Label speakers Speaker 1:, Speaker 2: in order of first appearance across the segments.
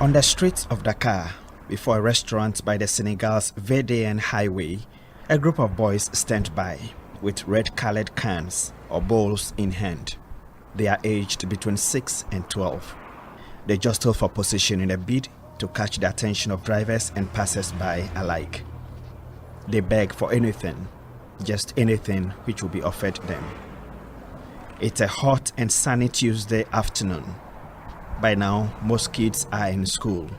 Speaker 1: On the streets of Dakar, before a restaurant by the Senegal'S Vendéen highway, a group of boys stand by with red-colored cans or bowls in hand. They are aged between 6 and 12. They jostle for position in a bid to catch the attention of drivers and passers-by alike. They beg for anything, just anything which will be offered them. It's a hot and sunny Tuesday afternoon. By now, most kids are in school.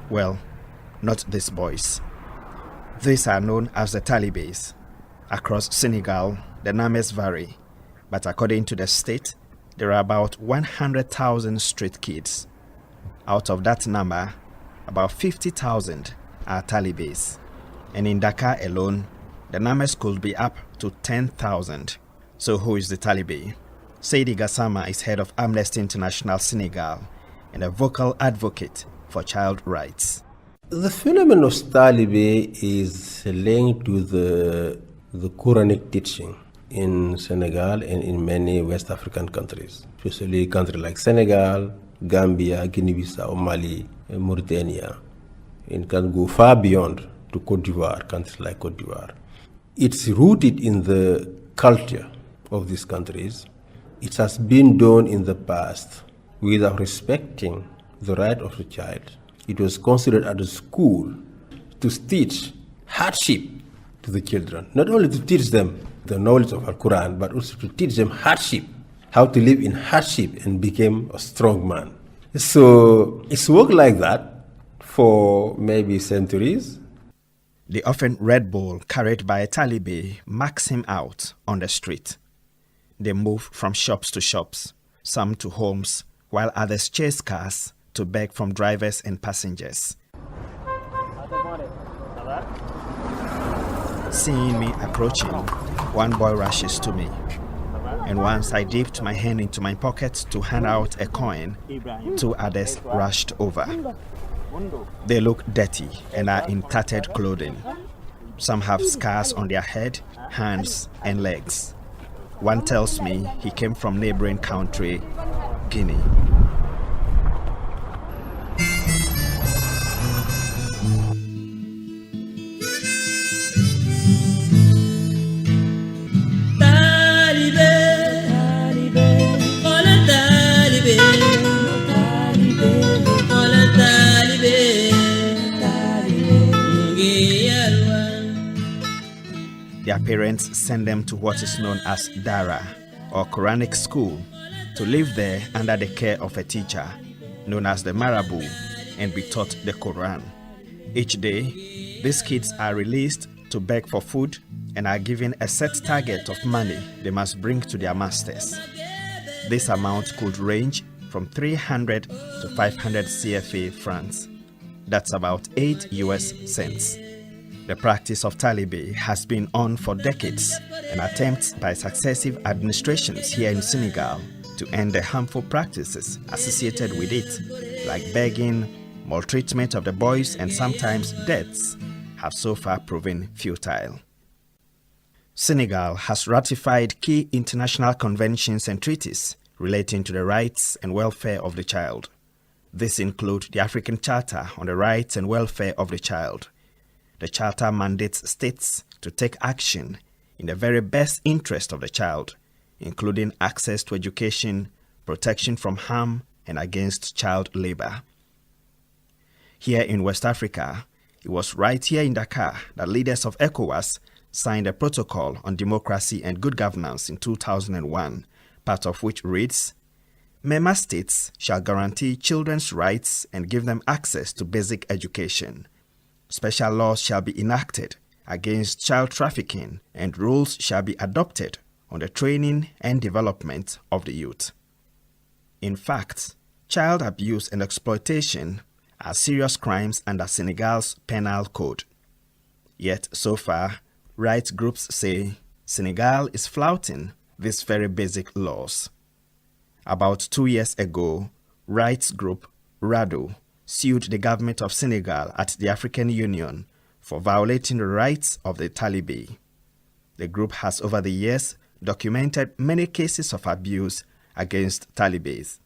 Speaker 1: Well, not these boys. These are known as the Talibes. Across Senegal, the numbers vary, but according to the state, there are about 100,000 street kids. Out of that number, about 50,000 are Talibes. And in Dakar alone, the numbers could be up to 10,000. So who is the Talibe? Seydi Gassama is head of Amnesty International Senegal and a vocal advocate for child rights.
Speaker 2: The phenomenon of Talibe is linked to the Quranic teaching in Senegal and in many West African countries, especially countries like Senegal, Gambia, Guinea-Bissau, Mali, and Mauritania. It can go far beyond to Côte d'Ivoire, countries like Côte d'Ivoire. It's rooted in the culture of these countries. It has been done in the past without respecting the right of the child. It was considered at the school to teach hardship to the children, not only to teach them the knowledge of Al-Quran, but also to teach them hardship, how to live in hardship and become a strong man. So it's worked like that for maybe centuries.
Speaker 1: The often red bowl carried by a Talibe marks him out on the street. They move from shops to shops, some to homes, while others chase cars to beg from drivers and passengers. Seeing me approaching, one boy rushes to me, and once I dipped my hand into my pocket to hand out a coin, two others rushed over. They look dirty and are in tattered clothing. Some have scars on their head, hands, and legs. One tells me he came from neighboring country, Guinea. Their parents send them to what is known as Dara, or Quranic school, to live there under the care of a teacher, known as the Marabout, and be taught the Quran. Each day, these kids are released to beg for food and are given a set target of money they must bring to their masters. This amount could range from 300 to 500 CFA francs. That's about 8 US cents. The practice of Talibe has been on for decades, and attempts by successive administrations here in Senegal to end the harmful practices associated with it, like begging, maltreatment of the boys, and sometimes deaths, have so far proven futile. Senegal has ratified key international conventions and treaties relating to the rights and welfare of the child. These include the African Charter on the Rights and Welfare of the Child. The Charter mandates states to take action in the very best interest of the child, including access to education, protection from harm, and against child labor. Here in West Africa, it was right here in Dakar that leaders of ECOWAS signed a protocol on democracy and good governance in 2001, part of which reads, "Member states shall guarantee children's rights and give them access to basic education. Special laws shall be enacted against child trafficking, and rules shall be adopted on the training and development of the youth." In fact, child abuse and exploitation are serious crimes under Senegal's penal code. Yet, so far, rights groups say Senegal is flouting these very basic laws. About 2 years ago, rights group RADO sued the government of Senegal at the African Union for violating the rights of the Talibe. The group has over the years documented many cases of abuse against Talibes.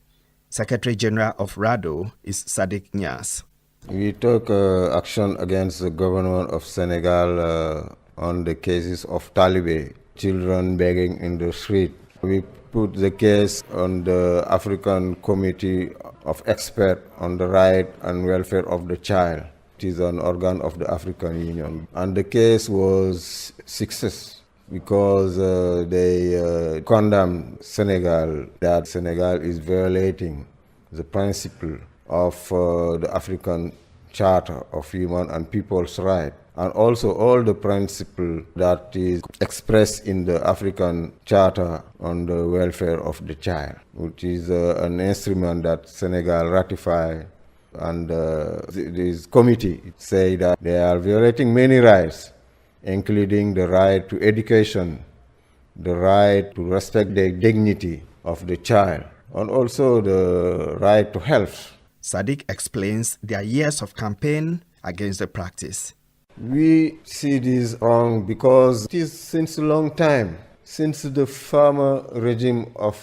Speaker 1: Secretary General of RADO is Sadiq Niass.
Speaker 3: We took action against the government of Senegal on the cases of Talibe, children begging in the street. We put the case on the African Committee of Experts on the Right and Welfare of the Child. It is an organ of the African Union. And the case was success because they condemned Senegal, that Senegal is violating the principle of the African Charter of Human and People's Rights, and also all the principle that is expressed in the African Charter on the Welfare of the Child, which is an instrument that Senegal ratified. And this committee say that they are violating many rights, including the right to education, the right to respect the dignity of the child, and also the right to health.
Speaker 1: Sadiq explains their years of campaign against the practice.
Speaker 3: We see this wrong because it is since a long time, since the former regime of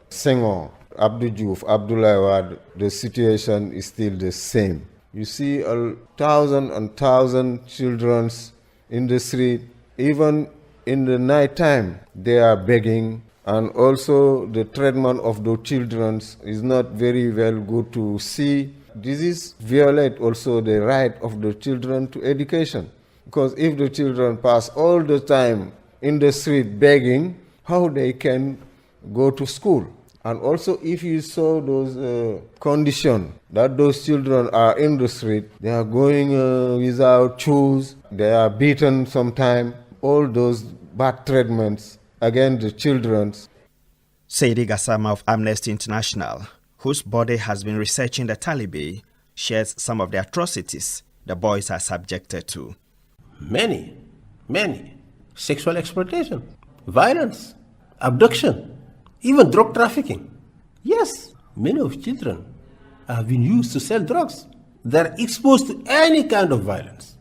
Speaker 3: Senghor, Abdou Diouf, Abdoulaye Wade, the situation is still the same. You see 1,000 and 1,000 children in the street, even in the night time, they are begging. And also the treatment of the children is not very well good to see. This is violate also the right of the children to education. Because if the children pass all the time in the street begging, how they can go to school? And also if you saw those conditions that those children are in the street, they are going without shoes, they are beaten sometimes, all those bad treatments against the children.
Speaker 1: Saidi Gassama of Amnesty International, whose body has been researching the Talibe, shares some of the atrocities the boys are subjected to.
Speaker 2: Many. Sexual exploitation, violence, abduction, even drug trafficking. Yes, many of children have been used to sell drugs. They're exposed to any kind of violence,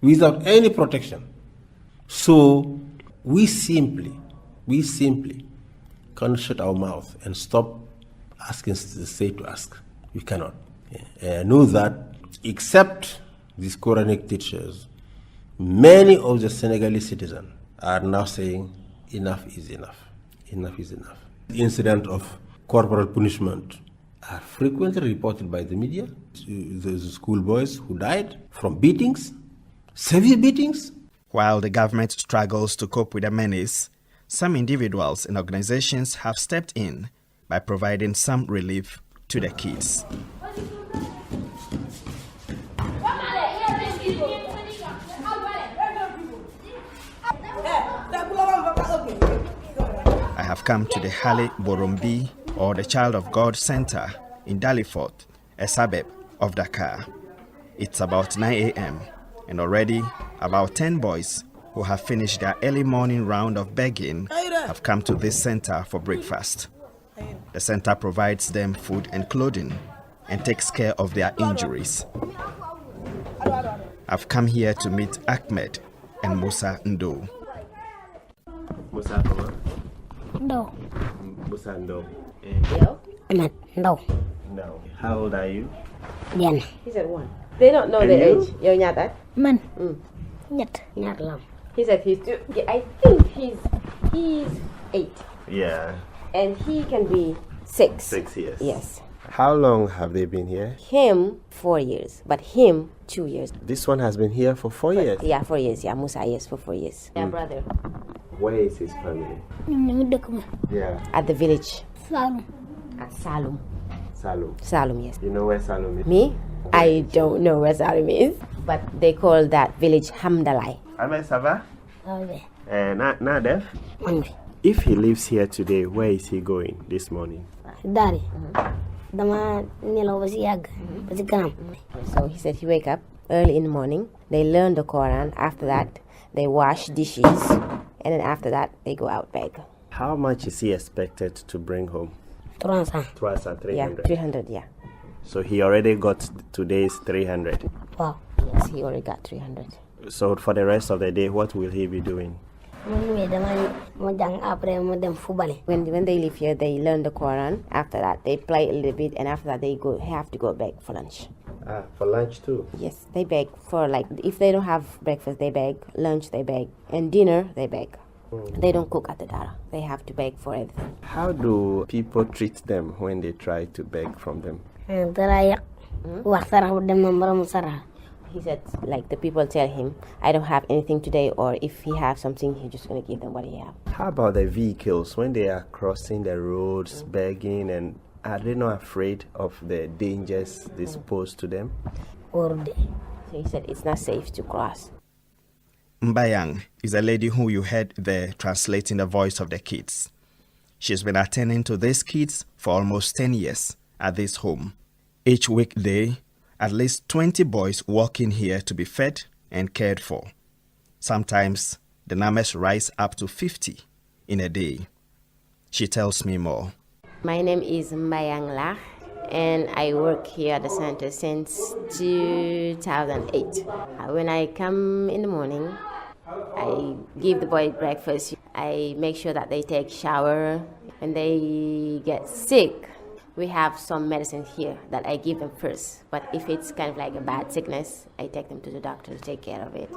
Speaker 2: without any protection. So we simply can't shut our mouth and stop asking the state to ask. We cannot. Know that except these Quranic teachers, many of the Senegalese citizens are now saying enough is enough. Enough is enough. The incident of corporal punishment are frequently reported by the media. The schoolboys who died from beatings, severe beatings.
Speaker 1: While the government struggles to cope with the menace, some individuals and organizations have stepped in by providing some relief to the kids. I have come to the Hale Borombi, or the Child of God Center in Dalifort, a suburb of Dakar. It's about 9 a.m. and already about 10 boys who have finished their early morning round of begging have come to this center for breakfast. The center provides them food and clothing and takes care of their injuries. I've come here to meet Ahmed and Musa Ndo.
Speaker 4: Musa comment?
Speaker 5: No.
Speaker 4: Musa Ndo.
Speaker 5: Ahmed, no.
Speaker 4: No. How old are you?
Speaker 5: Yen.
Speaker 6: He said 1. They don't know
Speaker 4: And
Speaker 6: the
Speaker 4: you?
Speaker 6: age. Yo, nyata.
Speaker 5: Man. Nyat lam.
Speaker 6: He said he's 2. I think he's 8.
Speaker 4: Yeah.
Speaker 6: And he can be 6.
Speaker 4: 6 years.
Speaker 6: Yes.
Speaker 4: How long have they been here?
Speaker 6: Him 4 years, but him 2 years.
Speaker 4: This one has been here for 4 years.
Speaker 6: Yeah, 4 years. Yeah, Musa, yes, for 4 years. Yeah, brother.
Speaker 4: Where is his family? Yeah.
Speaker 6: At the village.
Speaker 5: Salum.
Speaker 6: At Salum.
Speaker 4: Salum.
Speaker 6: Salum, yes.
Speaker 4: You know where Salum is?
Speaker 6: Me? I don't know where Salum is, but they call that village Hamdalai.
Speaker 4: Ahmed, ça va?
Speaker 5: Okay.
Speaker 4: Nadef?
Speaker 5: Mandi.
Speaker 4: If he lives here today, where is he going this morning?
Speaker 5: Dari. Dama nelaw ba si yag. Ba si kanam.
Speaker 6: So he said he wake up early in the morning. They learn the Quran. After that, they wash dishes. And then after that, they go out beg.
Speaker 4: How much is he expected to bring home?
Speaker 5: 300.
Speaker 4: 300.
Speaker 6: Yeah, 300, yeah.
Speaker 4: So he already got today's 300.
Speaker 5: Wow.
Speaker 6: Yes, he already got 300.
Speaker 4: So for the rest of the day, what will he be doing?
Speaker 6: When they live here, they learn the Quran. After that, they play a little bit, and after that, they have to go beg for lunch.
Speaker 4: For lunch too?
Speaker 6: Yes, they beg for, like, if they don't have breakfast, they beg. Lunch, they beg. And dinner, they beg. They don't cook at the dara. They have to beg for everything.
Speaker 4: How do people treat them when they try to beg from them?
Speaker 6: He said, like, the people tell him, I don't have anything today, or if he have something, he's just going to give them what he have.
Speaker 4: How about the vehicles when they are crossing the roads, begging, and are they not afraid of the dangers this pose to them?
Speaker 6: So he said it's not safe to cross.
Speaker 1: Mbayang is a lady who you heard there translating the voice of the kids. She's been attending to these kids for almost 10 years at this home. Each weekday, at least 20 boys walk in here to be fed and cared for. Sometimes the numbers rise up to 50 in a day. She tells me more.
Speaker 6: My name is Mbayang Lah, and I work here at the center since 2008. When I come in the morning, I give the boys breakfast. I make sure that they take shower. When they get sick, we have some medicine here that I give them first. But if it's kind of like a bad sickness, I take them to the doctor to take care of it,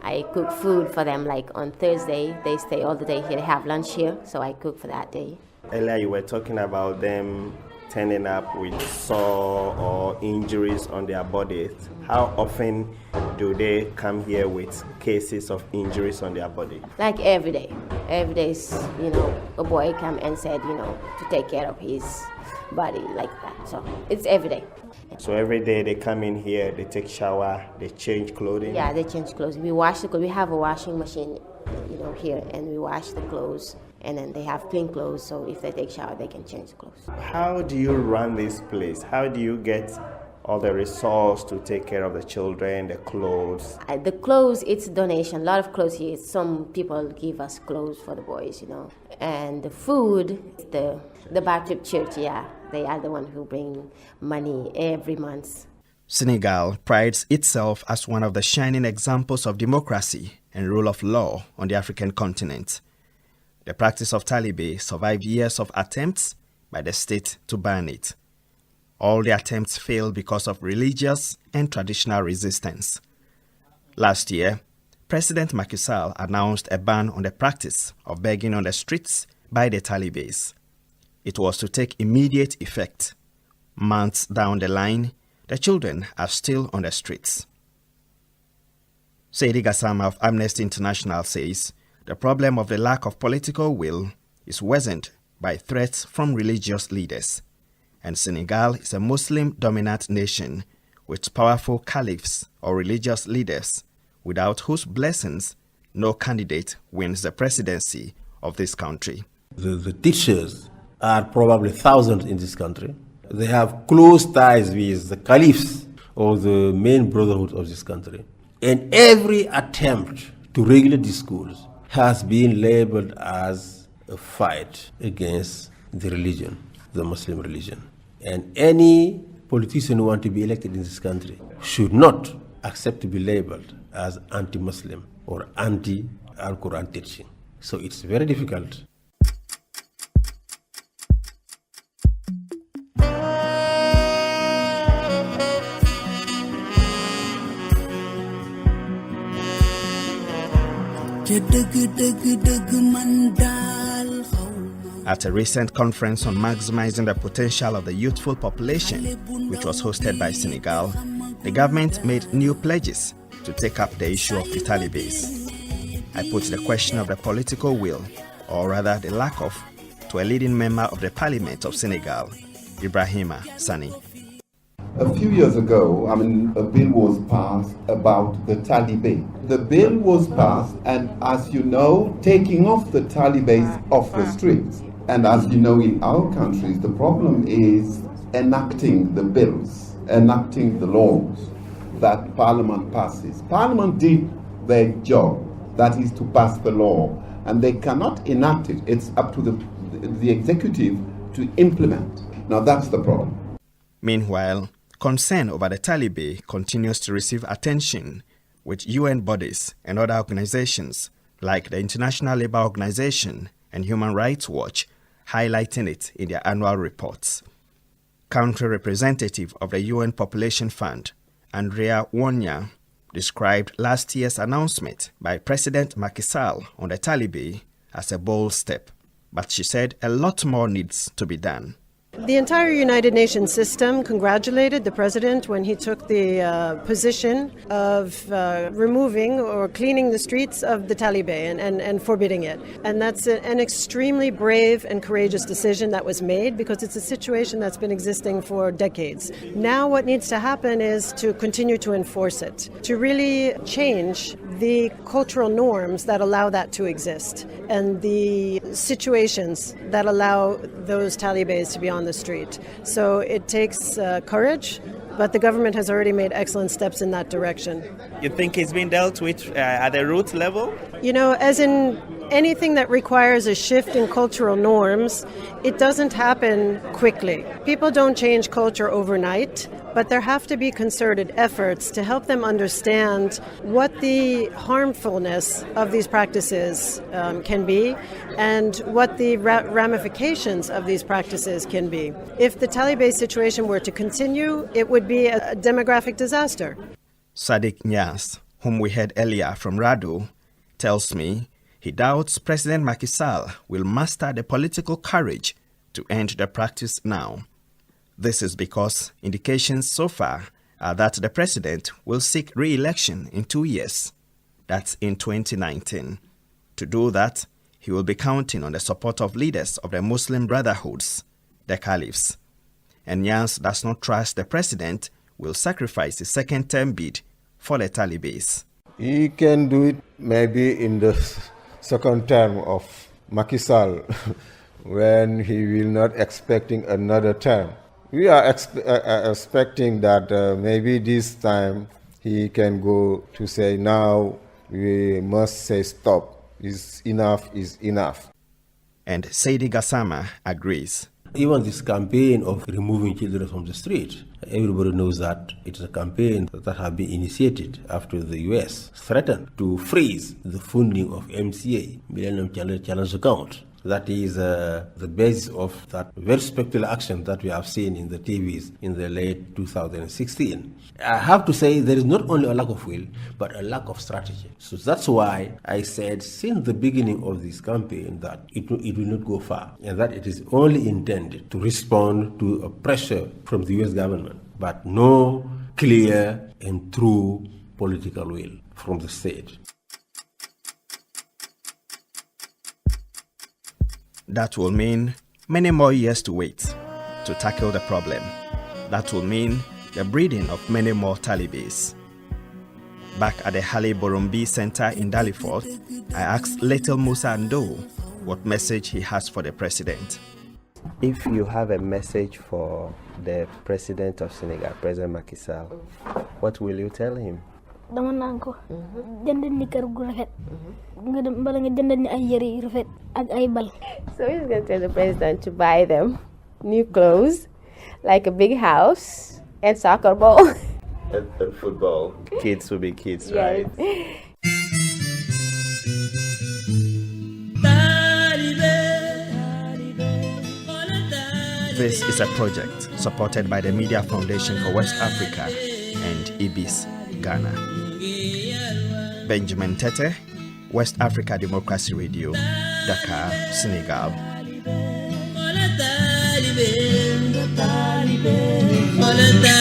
Speaker 6: I cook food for them, like on Thursday. They stay all the day here. They have lunch here, so I cook for that day.
Speaker 4: Earlier you were talking about them turning up with sore or injuries on their bodies. How often do they come here with cases of injuries on their body?
Speaker 6: Like every day. Every day, a boy come and said, to take care of his body like that. So it's every day.
Speaker 4: So every day they come in here, they take shower, they change clothing?
Speaker 6: Yeah, they change clothes. We wash the clothes. We have a washing machine, here, and we wash the clothes. And then they have clean clothes, so if they take shower, they can change the clothes.
Speaker 4: How do you run this place? How do you get all the resource to take care of the children, the clothes?
Speaker 6: The clothes, it's donation. A lot of clothes here. Some people give us clothes for the boys, And the food, the Baptist church, they are the one who bring money every month.
Speaker 1: Senegal prides itself as one of the shining examples of democracy and rule of law on the African continent. The practice of Talibe survived years of attempts by the state to ban it. All the attempts failed because of religious and traditional resistance. Last year, President Macky Sall announced a ban on the practice of begging on the streets by the Talibes. It was to take immediate effect. Months down the line, the children are still on the streets. Seidi Gassama of Amnesty International says the problem of the lack of political will is worsened by threats from religious leaders, and Senegal is a Muslim-dominant nation with powerful caliphs or religious leaders, without whose blessings no candidate wins the presidency of this country.
Speaker 2: The teachers are probably thousands in this country. They have close ties with the caliphs or the main brotherhood of this country. And every attempt to regulate the schools has been labeled as a fight against the religion, the Muslim religion. And any politician who wants to be elected in this country should not accept to be labeled as anti-Muslim or anti-Al-Quran teaching. So it's very difficult.
Speaker 1: At a recent conference on maximizing the potential of the youthful population, which was hosted by Senegal, the government made new pledges to take up the issue of the Talibes. I put the question of the political will, or rather the lack of, to a leading member of the Parliament of Senegal, Ibrahima Sani.
Speaker 7: A few years ago, a bill was passed about the Talibe. The bill was passed, and as you know, taking off the Talibes off the streets. And as you know, in our countries, the problem is enacting the bills, enacting the laws that Parliament passes. Parliament did their job, that is to pass the law, and they cannot enact it. It's up to the executive to implement. Now that's the problem.
Speaker 1: Meanwhile, concern over the Talibe continues to receive attention, with UN bodies and other organizations like the International Labour Organization and Human Rights Watch, highlighting it in their annual reports. Country representative of the UN Population Fund, Andrea Wonya, described last year's announcement by President Macky Sall on the Talibe as a bold step, but she said a lot more needs to be done.
Speaker 8: The entire United Nations system congratulated the president when he took the position of removing or cleaning the streets of the Talibe and forbidding it. And that's an extremely brave and courageous decision that was made because it's a situation that's been existing for decades. Now what needs to happen is to continue to enforce it, to really change the cultural norms that allow that to exist and the situations that allow those Talibes to be on the street. So it takes courage, but the government has already made excellent steps in that direction.
Speaker 4: You think it's been dealt with at the root level?
Speaker 8: You know, as in anything that requires a shift in cultural norms, it doesn't happen quickly. People don't change culture overnight, but there have to be concerted efforts to help them understand what the harmfulness of these practices can be and what the ramifications of these practices can be. If the Taliban situation were to continue, it would be a demographic disaster.
Speaker 1: Sadiq Nyas, whom we heard earlier from Rado, tells me he doubts President Macky Sall will muster the political courage to end the practice now. This is because indications so far are that the president will seek re-election in 2 years. That's in 2019. To do that, he will be counting on the support of leaders of the Muslim Brotherhoods, the Caliphs. And Nyans does not trust the president will sacrifice his second-term bid for the Talibes.
Speaker 3: He can do it maybe in the second term of Macky Sall when he will not expecting another term. We are expecting that maybe this time he can go to say now we must say stop. Is enough is enough.
Speaker 1: And Saidi Gassama agrees.
Speaker 2: Even this campaign of removing children from the street, everybody knows that it's a campaign that has been initiated after the US threatened to freeze the funding of MCA, Millennium Challenge Account. That is the basis of that very spectacular action that we have seen in the TVs in the late 2016. I have to say there is not only a lack of will, but a lack of strategy. So that's why I said since the beginning of this campaign that it will not go far and that it is only intended to respond to a pressure from the US government, but no clear and true political will from the state.
Speaker 1: That will mean many more years to wait to tackle the problem. That will mean the breeding of many more Talibes. Back at the Halle Borumbi Center in Dalifort, I asked Little Musa Ndo what message he has for the president.
Speaker 4: If you have a message for the president of Senegal, President Macky Sall, what will you tell him?
Speaker 5: Dama naan ko jëndal ni kër gu rafet nga dem bala nga jëndal ni ay yëre yu rafet ak ay bal.
Speaker 6: So he's going to tell the president to buy them new clothes, like a big house and soccer ball.
Speaker 4: And football. Kids will be kids,
Speaker 6: Yes.
Speaker 4: right?
Speaker 1: This is a project supported by the Media Foundation for West Africa and IBIS Ghana. Benjamin Tete, West Africa Democracy Radio, Dakar, Senegal.
Speaker 9: Talibe.